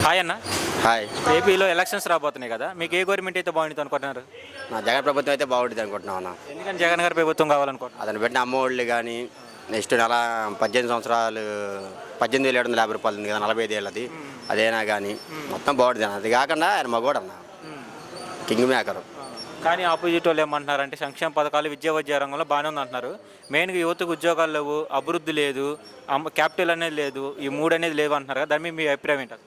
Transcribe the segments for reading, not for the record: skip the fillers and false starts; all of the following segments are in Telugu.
హాయ్ అన్న. హాయ్. ఏపీలో ఎలక్షన్స్ రాబోతున్నాయి కదా, మీకు ఏ గవర్నమెంట్ అయితే బాగుంటుంది అనుకుంటున్నారు? నా జగన్ ప్రభుత్వం అయితే బాగుంటుంది అనుకుంటున్నాం అన్న. ఎందుకని జగన్ గారి ప్రభుత్వం కావాలనుకుంటున్నారు? అతను పెట్టిన అమ్మఒళ్ళు కానీ నెక్స్ట్ నెల 18 సంవత్సరాలు 18,750 రూపాయలు ఉంది కదా, 45 ఏళ్ళది అదేనా కానీ మొత్తం బాగుంటుంది అన్న. అది కాకుండా ఆయన మగోడు అన్న, కింగ్ మేకరు. కానీ ఆపోజిట్ వాళ్ళు ఏమంటున్నారంటే సంక్షేమ పథకాలు విద్యా రంగంలో బాగానే ఉంది అంటున్నారు. మెయిన్గా యువతకు ఉద్యోగాలు లేవు, అభివృద్ధి లేదు, క్యాపిటల్ అనేది లేదు, ఈ మూడు అనేది లేవు అంటున్నారు కదా, దాని మీద మీ అభిప్రాయం ఏంటి?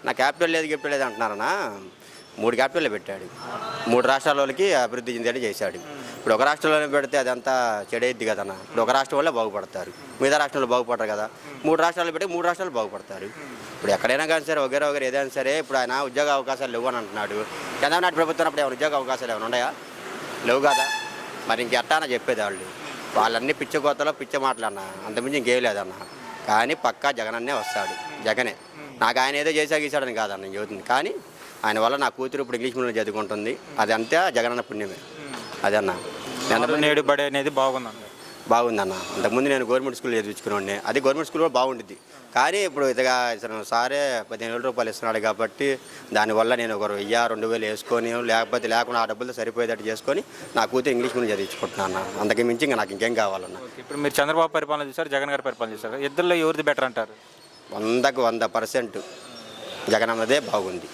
నా క్యాపిటల్ లేదు గిఫ్ట్ లేదు అంటున్నారన్నా. 3 క్యాపిటల్లో పెట్టాడు, 3 రాష్ట్రాల వాళ్ళకి అభివృద్ధి చెందేలా చేశాడు. ఇప్పుడు ఒక రాష్ట్రంలోనే పెడితే అదంతా చెడైద్ది కదన్న. ఇప్పుడు ఒక రాష్ట్రం వల్ల బాగుపడతారు, మిగతా రాష్ట్రంలో బాగుపడరు కదా. 3 రాష్ట్రాలు పెట్టి 3 రాష్ట్రాలు బాగుపడతారు. ఇప్పుడు ఎక్కడైనా కానీ సరే వగేరా ఏదైనా సరే ఇప్పుడు ఆయన ఉద్యోగ అవకాశాలు లేవు అని అంటున్నాడు. చంద్రబాబు నాయుడు ప్రభుత్వం అప్పుడు ఏమైనా ఉద్యోగ అవకాశాలు ఏమైనా ఉన్నాయా? లేవు కదా. మరి ఇంకెట్టానా చెప్పేది వాళ్ళన్నీ పిచ్చ కోతలో పిచ్చ మాటలన్న, అంతకుమించి ఇంకేం లేదన్న. కానీ పక్కా జగన్ అన్నే వస్తాడు, జగనే. నాకు ఆయన ఏదో చేసాగీసాడని కాదన్న నేను చెబుతుంది, కానీ ఆయన వల్ల నా కూతురు ఇప్పుడు ఇంగ్లీష్ మీడియం చదువుకుంటుంది. అది అంతే జగనన్న పుణ్యమే. అదన్న నేడు బడి అనేది బాగుందన్న. బాగుందన్న. అంతకుముందు నేను గవర్నమెంట్ స్కూల్లో చదివించుకునే, అది గవర్నమెంట్ స్కూల్ కూడా బాగుంటుంది. కానీ ఇప్పుడు ఇదిగా సారే 15,000 రూపాయలు ఇస్తున్నాడు కాబట్టి దానివల్ల నేను ఒక 1,000-2,000 వేసుకొని లేకుండా ఆ డబ్బులతో సరిపోయేటట్టు చేసుకొని నా కూతురు ఇంగ్లీష్ మీడియం చదివించుకుంటున్నాను. అంతకు మించి ఇంకా నాకు ఇంకేం కావాలన్న. ఇప్పుడు మీరు చంద్రబాబు పరిపాలన చూసారు, జగన్ గారి పరిపాలన చూసారు, ఇద్దరిలో ఎవరిది బెటర్ అంటారు? 100% జగన్ అన్నదే బాగుంది.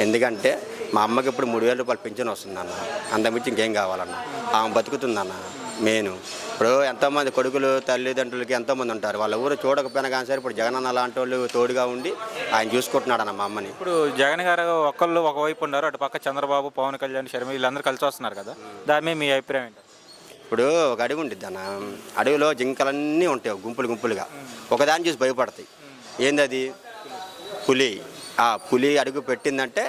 ఎందుకంటే మా అమ్మకి ఇప్పుడు 3,000 రూపాయలు పెన్షన్ వస్తుందన్న, అంతకుమించి ఇంకేం కావాలన్న. ఆమె బతుకుతుందన్న. మెయిన్ ఇప్పుడు ఎంతోమంది కొడుకులు తల్లిదండ్రులకి ఎంతోమంది ఉంటారు, వాళ్ళ ఊరు చూడకపోయినా కానీ సరే ఇప్పుడు జగన్ అన్న లాంటి వాళ్ళు తోడుగా ఉండి ఆయన చూసుకుంటున్నాడన్న మా అమ్మని. ఇప్పుడు జగన్ గారు ఒకళ్ళు ఒకవైపు ఉన్నారు, అటు పక్క చంద్రబాబు, పవన్ కళ్యాణ్, శర్మ వీళ్ళందరూ కలిసి వస్తున్నారు కదా, దాని మీద మీ అభిప్రాయం ఏంటి? ఇప్పుడు ఒక అడవి ఉంటుంది అన్న, అడవిలో జింకలన్నీ ఉంటాయి గుంపులుగా, ఒకదాన్ని చూసి భయపడతాయి. ఏందది? పులి. ఆ పులి అడుగు పెట్టిందంటే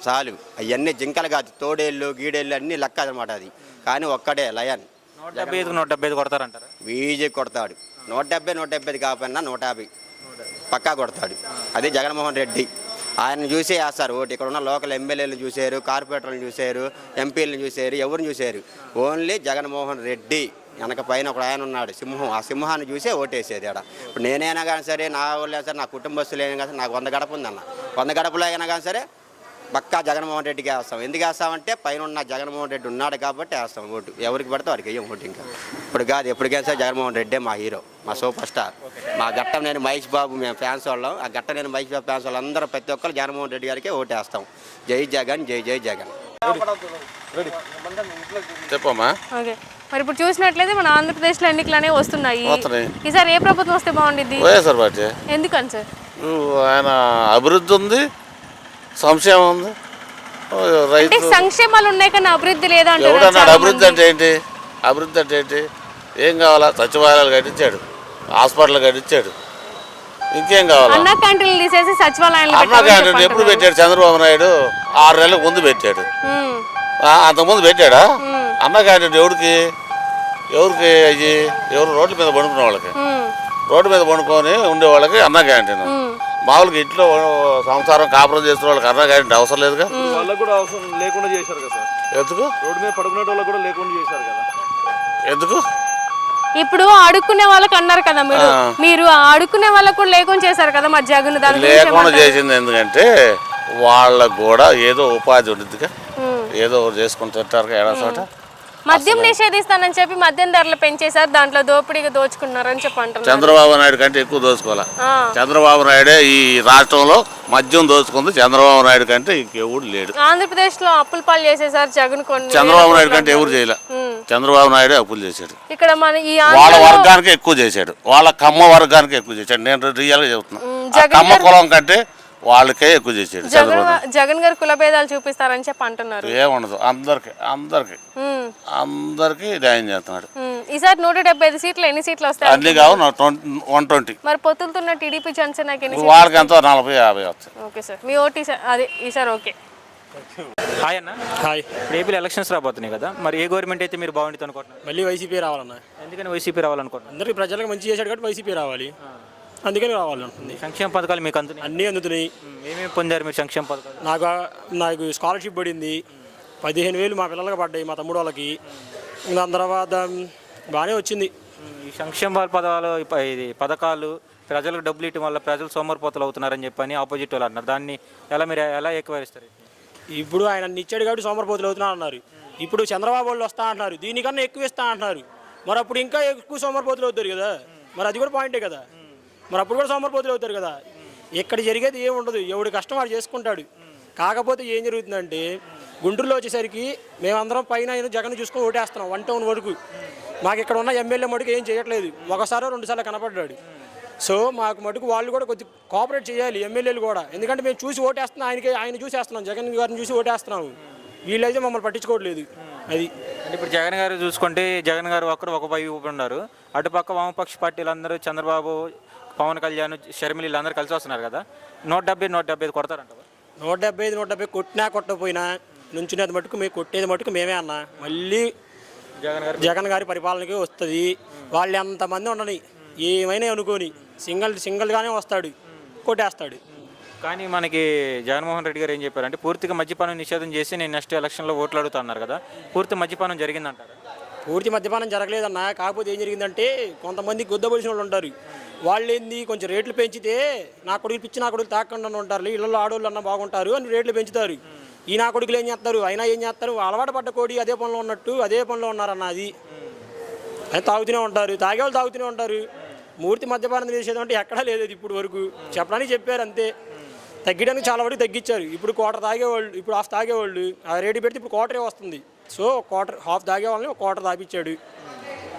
చాలు, అవన్నీ జింకలు కాదు, తోడేళ్ళు గీడేళ్ళు అన్నీ లెక్క అనమాట. అది కానీ ఒక్కడే లయన్. 175 కొడతారంటారు. వీజీ కొడతాడు. 175 కాకపోయినా 150 పక్కా కొడతాడు. అది జగన్మోహన్ రెడ్డి. ఆయన చూసే వేస్తారు ఓటు. ఇక్కడ ఉన్న లోకల్ ఎమ్మెల్యేలను చూశారు, కార్పొరేటర్లను చూశారు, ఎంపీలను చూశారు, ఎవరిని చూశారు? ఓన్లీ జగన్మోహన్ రెడ్డి. వెనక పైన ఒక ఆయన ఉన్నాడు, సింహం. ఆ సింహాన్ని చూసే ఓటేసేది ఆడ. ఇప్పుడు నేనైనా కానీ సరే, నా వాళ్ళైనా సరే, నా కుటుంబస్తులు అయినా కానీ సరే, నాకు 100 గడప ఉందన్న. 100 గడపలో అయినా కానీ సరే పక్కా జగన్మోహన్ రెడ్డికి వేస్తాం. ఎందుకు వేస్తామంటే పైన ఉన్న జగన్మోహన్ రెడ్డి ఉన్నాడు కాబట్టి వేస్తాం ఓటు. ఎవరికి పడితే వారికి వేయం ఓటు. ఇంకా ఇప్పుడు కాదు, ఎప్పటికైనా సరే జగన్మోహన్ రెడ్డే మా హీరో, మా సూపర్ స్టార్. మా గట్టం నేను మహేష్ బాబు మేము ఫ్యాన్స్ వాళ్ళం. ఆ గట్ట నేను మహేష్ బాబు ఫ్యాన్స్ వాళ్ళు అందరూ ప్రతి ఒక్కరు జగన్మోహన్ రెడ్డి గారికి ఓటేస్తాం. జై జగన్, జై జై జగన్. చెప్పమ్మా. ఓకే, మరి ఇప్పుడు చూసినట్లయితే మన ఆంధ్రప్రదేశ్లో ఎన్నికలు అనేవి వస్తున్నాయి. ఈసారి ఏ ప్రభుత్వం వస్తే బాగుంటుంది? వైఎస్ఆర్ పార్టీ. ఎందుకని సార్? ఆయన అభివృద్ధి ఉంది, సంక్షేమం ఉంది. అంటే సంక్షేమాలు ఉన్నాయి కానీ అభివృద్ధి లేదా అంటే ఎవడన్నాడు? అభివృద్ధి అంటే ఏంటి? అభివృద్ధి అంటే ఏంటి? ఏం కావాలా? సచివాలయాలు కట్టించాడు, హాస్పిటల్ కట్టించాడు, ఇంకేం కావాలా? అన్న క్యాంటీన్లు తీసేసి సచివాలయాలు. అన్న క్యాంటీన్ ఎప్పుడు పెట్టాడు? చంద్రబాబు నాయుడు 6 నెలలకు ముందు పెట్టాడు. అంతకుముందు పెట్టాడా అన్న క్యాంటీన్? ఎవరికి అయ్యి ఎవరు రోడ్ల మీద పండుకునే వాళ్ళకి, రోడ్డు మీద పండుకొని ఉండే వాళ్ళకి అన్న క్యాంటీన్. మామూలుగా ఇంట్లో సంసారం కాపురం చేస్తున్న వాళ్ళకి అన్న క్యాంటీన్ అవసరం లేదుగా. వాళ్ళకు కూడా అవసరం లేకుండా చేశారు కదా సార్. ఎందుకు? రోడ్డు మీద పడుకునే వాళ్ళకి కూడా లేకుండా చేశారు కదా. ఎందుకు? ఇప్పుడు అడుక్కునే వాళ్ళకి అన్నారు కదా మీరు అడుక్కునే వాళ్ళకు కూడా లేకుండా చేశారు కదా మరి జగన్. దాని లేకుండా చేసింది ఎందుకంటే వాళ్ళకు కూడా ఏదో ఉపాధి ఉండిద్దిగా, ఏదో చేసుకుంటుంటారు ఏడా చోట. మద్యం నిషేధిస్తానని చెప్పి మద్యం ధరలు పెంచేశారు, దాంట్లో దోపిడీగా దోచుకున్నారని చెప్పి అంటున్నారు. చంద్రబాబు నాయుడు కంటే ఎక్కువ దోచుకోవాలా? చంద్రబాబు నాయుడే ఈ రాష్ట్రంలో మద్యం దోచుకుంది. చంద్రబాబు నాయుడు కంటే ఇంకెవడు లేడు. ఆంధ్రప్రదేశ్ లో అప్పుల పాలు చేసేసారు జగన్. కొన్ని చంద్రబాబు నాయుడు కంటే ఎవరు చేయలే. చంద్రబాబు నాయుడే అప్పులు చేశాడు. ఇక్కడ మన ఈ వాళ్ళ వర్గానికి ఎక్కువ చేశాడు, వాళ్ళ కమ్మ వర్గానికి ఎక్కువ చేశాడు. నేను రియల్ గా చెబుతున్నా, కమ్మ కులం కంటే వాళ్ళకే ఎక్కువ చేశాడు. జగన్ గారు కుల భేదాలు చూపిస్తారని చెప్పి అంటున్నారు. ఏముండదు, అందరికి న్యాయం చేస్తున్నాడు. ఈసారి 175 సీట్లు ఎన్ని సీట్లు వస్తాయి? అన్ని కావు 120. మరి పొత్తులతో టీడీపీ జనసేన వాళ్ళకి ఎంతో 40-50 వస్తాయి. ఓకే సార్, మీ ఓటు అదే ఈసారి ఓకే. హాయ్ అన్న. హాయ్. ఏపీలో ఎలక్షన్స్ రాబోతున్నాయి కదా, మరి ఏ గవర్నమెంట్ అయితే మీరు బాగుంటుంది అనుకుంటున్నారు? మళ్ళీ వైసీపీ రావాలన్నా. ఎందుకని వైసీపీ రావాలనుకుంటున్నారు? అందరికీ ప్రజలకు మంచి చేశాడు కాబట్టి వైసీపీ రావాలి, అందుకని రావాలనుకుంది. సంక్షేమ పథకాలు మీకు అందుతున్నాయి? అన్నీ అందుతున్నాయి. ఏమేమి పొందారు మీరు సంక్షేమ పథకాలు? నాకు స్కాలర్షిప్ పడింది, 15,000 మా పిల్లలకి పడ్డాయి, మా తమ్ముడు వాళ్ళకి. దాని తర్వాత బాగానే వచ్చింది. ఈ సంక్షేమ పథకాలు ప్రజలకు డబ్బులు ఇవ్వడం వల్ల ప్రజలు సోమరిపోతలు అవుతున్నారని చెప్పని ఆపోజిట్ వాళ్ళు అంటున్నారు. దాన్ని మీరు ఎలా ఎక్కువరిస్తారు? ఇప్పుడు ఆయన ఇచ్చాడు కాబట్టి సోమరపోతులు అవుతున్నా అన్నారు. ఇప్పుడు చంద్రబాబు వాళ్ళు వస్తా అంటున్నారు, దీనికన్నా ఎక్కువ ఇస్తా అంటున్నారు. మరి అప్పుడు ఇంకా ఎక్కువ సోమరపోతులు అవుతారు కదా, మరి అది కూడా పాయింటే కదా. మరి అప్పుడు కూడా సోమరపోతులు అవుతారు కదా. ఇక్కడ జరిగేది ఏమి ఉండదు, ఎవడి కష్టం వాడు చేసుకుంటాడు. కాకపోతే ఏం జరుగుతుందంటే గుంటూరులో వచ్చేసరికి మేమందరం పైన జగన్ చూసుకొని ఓటేస్తున్నాం 1 టౌన్ వరకు. మాకు ఇక్కడ ఉన్న ఎమ్మెల్యే మటుకు ఏం చేయట్లేదు, ఒకసారో 2 సార్లు కనపడ్డాడు. సో మాకు మటుకు వాళ్ళు కూడా కొద్దిగా కోఆపరేట్ చేయాలి, ఎమ్మెల్యేలు కూడా. ఎందుకంటే మేము చూసి ఓటేస్తున్నాం, ఆయన చూసేస్తున్నాం, జగన్ గారిని చూసి ఓటేస్తున్నాము. వీళ్ళైతే మమ్మల్ని పట్టించుకోవట్లేదు. అది అంటే ఇప్పుడు జగన్ గారు చూసుకుంటే జగన్ గారు ఒక వైపు ఉన్నారు, అటుపక్క వామపక్ష పార్టీలు అందరూ చంద్రబాబు, పవన్ కళ్యాణ్, షర్మిల వీళ్ళందరూ కలిసి వస్తున్నారు కదా. 170 కొడతారంట. 170 కొట్టినా కొట్టకపోయినా నుంచునేది మటుకు మేము కొట్టేది మటుకు మేమే అన్న. మళ్ళీ జగన్ గారి పరిపాలనకి వస్తుంది. వాళ్ళు ఎంతమంది ఉండని ఏమైనా అనుకోని సింగిల్గానే వస్తాడు, కొట్టేస్తాడు. కానీ మనకి జగన్మోహన్ రెడ్డి గారు ఏం చెప్పారంటే పూర్తిగా మద్యపానం నిషేధం చేసి నేను నెక్స్ట్ ఎలక్షన్లో ఓట్లు అడుగుతా అన్నారు కదా. పూర్తి మద్యపానం జరిగిందంటారు? పూర్తి మద్యపానం జరగలేదన్న. కాకపోతే ఏం జరిగిందంటే కొంతమంది గుద్దబలిసిన వాళ్ళు ఉంటారు. వాళ్ళు ఏంది కొంచెం రేట్లు పెంచితే నా కొడుకులు పిచ్చి నా కొడుకులు తాకుండా ఉంటారు, ఇళ్ళలో ఆడవాళ్ళు అన్న బాగుంటారు అని రేట్లు పెంచుతారు. ఈ నా కొడుకులు ఏం చేస్తారు, అయినా ఏం చేస్తారు, అలవాటు పడ్డ కోడి అదే పనిలో ఉన్నట్టు అదే పనిలో ఉన్నారన్న. అది తాగుతూనే ఉంటారు, తాగేవాళ్ళు తాగుతూనే ఉంటారు. మూర్తి మద్యపానం చేసేది అంటే ఎక్కడా లేదు ఇప్పుడు వరకు. చెప్పడానికి చెప్పారు అంతే. తగ్గడానికి చాలా వరకు తగ్గించారు. ఇప్పుడు క్వార్టర్ తాగేవాళ్ళు ఇప్పుడు హాఫ్ తాగేవాళ్ళు ఆ రేటు పెడితే ఇప్పుడు క్వార్టరే వస్తుంది. సో హాఫ్ తాగే వాళ్ళని క్వార్టర్ తాపించాడు,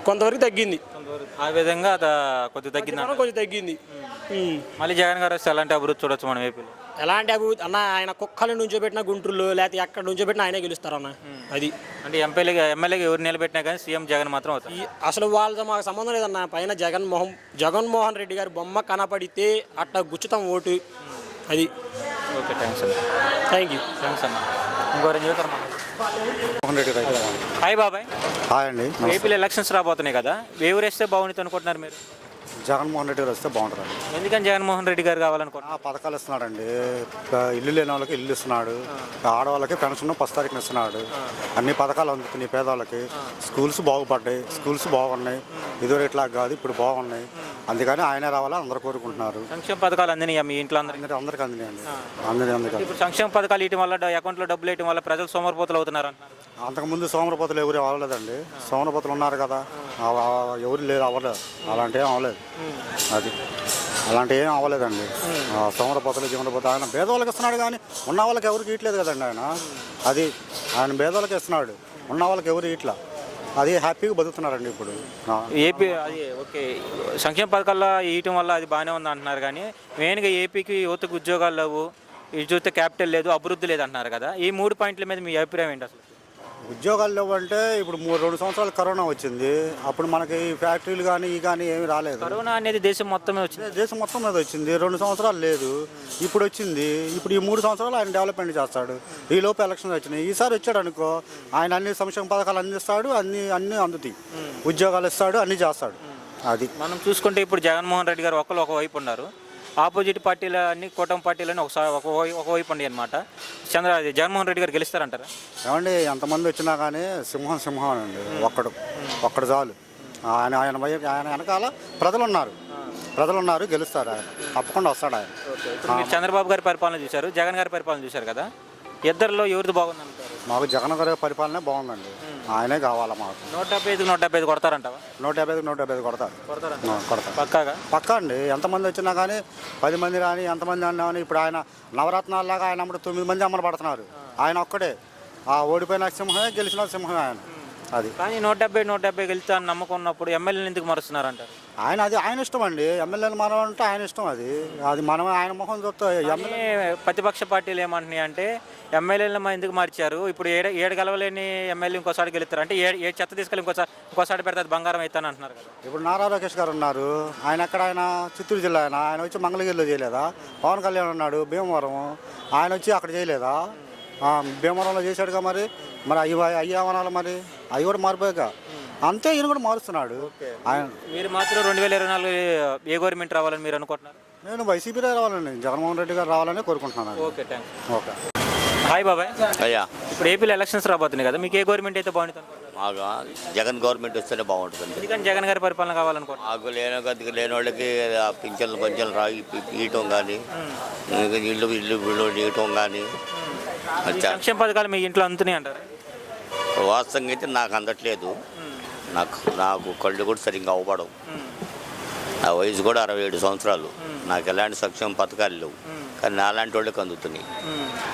కొంతవరకు తగ్గింది. ఆ విధంగా కొద్దిగా తగ్గింది, కొంచెం తగ్గింది. మళ్ళీ జగన్ గారు వస్తే ఎలాంటి అభివృద్ధి చూడొచ్చు మనం ఏపీలో? ఎలాంటి అభివృద్ధి అన్న, ఆయన కుక్కలు నుంచోబెట్టిన గుంటూరులో లేకపోతే ఎక్కడ నుంచోబెట్టినా ఆయనే గెలుస్తారన్న. అది అంటే ఎమ్మెల్యేగా ఎవరు నిలబెట్టినా కానీ సీఎం జగన్ మాత్రం అవుతారు. అసలు వాళ్ళతో మాకు సంబంధం లేదన్న. పైన జగన్మోహన్ రెడ్డి గారి బొమ్మ కనపడితే అట్లా గుచ్చుతాం ఓటు. అది ఓకే, థ్యాంక్స్ అన్న. Thank you. థ్యాంక్స్ అన్న. ఇంకోరు చెప్తారు హాయ్ బాబాయ్. హాయ్ అండి. ఏపీలో ఎలక్షన్స్ రాబోతున్నాయి కదా, ఎవరు వేస్తే బాగుంటుంది అనుకుంటున్నారు మీరు? జగన్మోహన్ రెడ్డి గారు వస్తే బాగుంటుందండి. ఎందుకని జగన్మోహన్ రెడ్డి గారు కావాలనుకుంటున్నారు? పథకాలు ఇస్తున్నాడండి, ఇల్లు లేని వాళ్ళకి ఇల్లు ఇస్తున్నాడు, ఆడవాళ్ళకి పెన్షన్ 10 తారీఖున ఇస్తున్నాడు, అన్ని పథకాలు అందుతున్నాయి పేదవాళ్ళకి. స్కూల్స్ బాగుపడ్డాయి, స్కూల్స్ బాగున్నాయి, ఇదివరకు ఇట్లా కాదు ఇప్పుడు బాగున్నాయి. అందుకని ఆయనే రావాలని అందరూ కోరుకుంటున్నారు. సంక్షేమ పథకాలు అందినాయి మీ ఇంట్లో అందరికీ? అందరికీ అందినాయండి, అందరికీ. ఇప్పుడు సంక్షేమ పథకాలు ఇవ్వడం వల్ల అకౌంట్లో డబ్బులు వేయడం వల్ల ప్రజలు సోమరిపోతలు అవుతున్నారు అంటున్నారు. అంతకుముందు సోమరపోతలు ఎవరు అవ్వలేదండి. సోమరపోతలు ఉన్నారు కదా, ఎవరు లేదు, అవ్వలేదు. అలాంటివి ఏం అవ్వలేదు. అది అలాంటివి ఏం అవ్వలేదండి. సోమరపోతలు జీవనపోతలు ఆయన పేదవాళ్ళకి ఇస్తున్నాడు, కానీ ఉన్న వాళ్ళకి ఎవరికి ఇట్లేదు కదండి. ఆయన పేదవాళ్ళకి ఇస్తున్నాడు, ఉన్న వాళ్ళకి ఎవరు ఇట్లా. అది హ్యాపీగా బతుకుతున్నారండి ఇప్పుడు ఏపీ. అది ఓకే, సంక్షేమ పథకాల్లో ఇవ్వటం వల్ల అది బాగానే ఉంది అంటున్నారు, కానీ మెయిన్గా ఏపీకి యువతకు ఉద్యోగాలు లేవు, ఇటు చూస్తే క్యాపిటల్ లేదు, అభివృద్ధి లేదు అంటున్నారు కదా. ఈ 3 పాయింట్ల మీద మీ అభిప్రాయం ఏంటి అసలు? ఉద్యోగాలు లేవంటే ఇప్పుడు 2 సంవత్సరాలు కరోనా వచ్చింది, అప్పుడు మనకి ఫ్యాక్టరీలు కానీ ఏమీ రాలేదు. కరోనా అనేది దేశం మొత్తమే వచ్చింది, దేశం మొత్తం మీద వచ్చింది. 2 సంవత్సరాలు లేదు, ఇప్పుడు వచ్చింది. ఇప్పుడు ఈ 3 సంవత్సరాలు ఆయన డెవలప్మెంట్ చేస్తాడు. ఈ లోపు ఎలక్షన్స్ వచ్చినాయి. ఈసారి వచ్చాడు అనుకో, ఆయన అన్ని సంక్షేమ పథకాలు అందిస్తాడు, అన్నీ అందుతాయి, ఉద్యోగాలు ఇస్తాడు, అన్నీ చేస్తాడు. అది మనం చూసుకుంటే ఇప్పుడు జగన్మోహన్ రెడ్డి గారు ఒక వైపు ఉన్నారు, ఆపోజిట్ పార్టీల అన్ని కూటమి పార్టీలని ఒకవైపు ఉండి అనమాట. జగన్మోహన్ రెడ్డి గారు గెలుస్తారంటారా? ఏమండి, ఎంతమంది వచ్చినా కానీ సింహం అండి. ఒక్కడు చాలు. ఆయన వెనకాల ప్రజలు ఉన్నారు, గెలుస్తారు. ఆయన తప్పకుండా వస్తాడు ఆయన. మీరు చంద్రబాబు గారి పరిపాలన చూశారు, జగన్ గారి పరిపాలన చూశారు కదా, ఇద్దరిలో ఎవరిది బాగుందంటారు? మాకు జగన్ గారి పరిపాలనే బాగుందండి, ఆయనే కావాలా మాకు. 175 కొడతారంటావా? 150 కొడతారు. పక్కా అండి. ఎంతమంది వచ్చినా కానీ 10 మంది కానీ ఎంతమంది అన్నా కానీ ఇప్పుడు ఆయన నవరత్నాల్లాగా ఆయన అప్పుడు 9 మంది అమలుపడుతున్నారు. ఆయన ఒక్కడే ఓడిపోయిన సింహమే, గెలిచిన సింహమే ఆయన. అది కానీ 170 గెలుస్తా అని నమ్మకం ఉన్నప్పుడు ఎమ్మెల్యేలు ఎందుకు మరుస్తున్నారంటారు? ఆయన ఇష్టం అండి. ఎమ్మెల్యేలు మనం అంటే ఆయన ఇష్టం. అది మనం ఆయన ముఖం చూస్తే. ప్రతిపక్ష పార్టీలు ఏమంటున్నాయి అంటే ఎమ్మెల్యేలను ఎందుకు మార్చారు, ఇప్పుడు ఏడు గెలవలేని ఎమ్మెల్యే ఇంకోసారి గెలుస్తారు అంటే ఏడు చెత్త తీసుకెళ్ళి ఇంకోసారి పెడితే అది బంగారం అవుతాను అంటున్నారు కదా. ఇప్పుడు నారా లోకేష్ గారు ఉన్నారు, ఆయన చిత్తూరు జిల్లా ఆయన వచ్చి మంగళగిరిలో చేయలేదా? పవన్ కళ్యాణ్ ఉన్నాడు భీమవరం, ఆయన వచ్చి అక్కడ చేయలేదా? భీమవరంలో చేశాడుగా. మరి అయ్యావనాలు మరి అవి కూడా మారిపోయాక అంతే, ఈయన కూడా మారుస్తున్నాడు. ఆయన మీరు మాత్రం 2024 ఏ గవర్నమెంట్ రావాలని మీరు అనుకుంటున్నారు? నేను వైసీపీ రావాలని, జగన్మోహన్ రెడ్డి గారు రావాలని కోరుకుంటున్నాను. Okay, thanks. ఓకే. హాయ్ బాబాయ్. అయ్యా, ఇప్పుడు ఏపీలో ఎలక్షన్స్ రాబోతున్నాయి కదా, మీకు ఏ గవర్నమెంట్ అయితే బాగుంటుంది? మాకు జగన్ గవర్నమెంట్ వస్తేనే బాగుంటుంది. ఎందుకని జగన్ గారి పరిపాలన కావాలనుకుంటున్నారు? మాకు గతికి లేని వాళ్ళకి ఆ పింఛన్లు రాగి ఇవ్వటం కానీ, ఇల్లు ఇవ్వటం కానీ, ఈ సంక్షేమ పథకాలు మీ ఇంట్లో అందుతున్నాయి అంటారు? వాస్తవంగా అయితే నాకు అందట్లేదు. నాకు కళ్ళు కూడా సరిగ్గా అవ్వబడవు. నా వయసు కూడా 67 సంవత్సరాలు. నాకు ఎలాంటి సంక్షేమ పథకాలు లేవు, కానీ నాలాంటి వాళ్ళకి అందుతున్నాయి.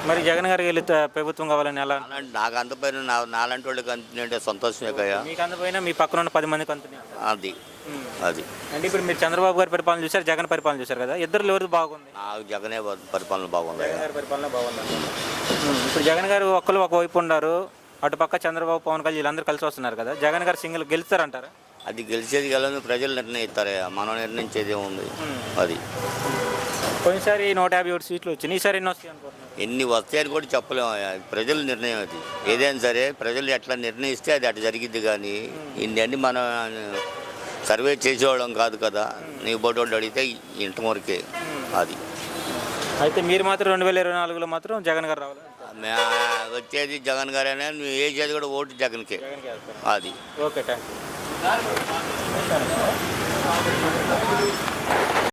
మరి జగన్ గారికి వెళ్ళి ప్రభుత్వం కావాలని ఎలా? నాకు అందపోయిన నాలాంటి వాళ్ళకి అందుతున్నాయంటే సంతోషమే కదా. మీకు అందపోయినా మీ పక్కన ఉన్న 10 మందికి అందుతున్నాయి. అది అంటే ఇప్పుడు మీరు చంద్రబాబు గారి పరిపాలన చూశారు, జగన్ పరిపాలన చూశారు కదా, ఇద్దరు ఎవరు బాగుంది? నాకు జగనే పరిపాలన బాగుంది. జగన్ గారి పరిపాలన బాగుంది. ఇప్పుడు జగన్ గారు ఒక్కరు ఒకవైపు ఉన్నారు, అటుపక్క చంద్రబాబు, పవన్ కళ్యాణ్ వీళ్ళందరూ కలిసి వస్తున్నారు కదా, జగన్ గారు సింగిల్ గెలుస్తారంటారా? అది గెలిచేది గెలని ప్రజలు నిర్ణయిస్తారే, మనం నిర్ణయించేది ఏముంది. అది పోయినసారి 157 సీట్లు వచ్చినాయి, ఈసారి ఎన్ని వస్తాయి అనుకుంటున్నారు? ఎన్ని వస్తాయని కూడా చెప్పలేము. ప్రజల నిర్ణయం అది. ఏదైనా సరే ప్రజలు ఎట్లా నిర్ణయిస్తే అది అటు జరిగిద్ది. కానీ ఇన్ని మనం సర్వే చేసేవాళ్ళం కాదు కదా. నీ బోటి వాళ్ళు అడిగితే ఇంతవరకే. అది అయితే మీరు మాత్రం 2024లో మాత్రం జగన్ గారు రావాలి? వచ్చేది జగన్ గారైనా నువ్వు ఏ చేది కూడా ఓటు జగన్కే. అది ఓకే, థ్యాంక్ యూ.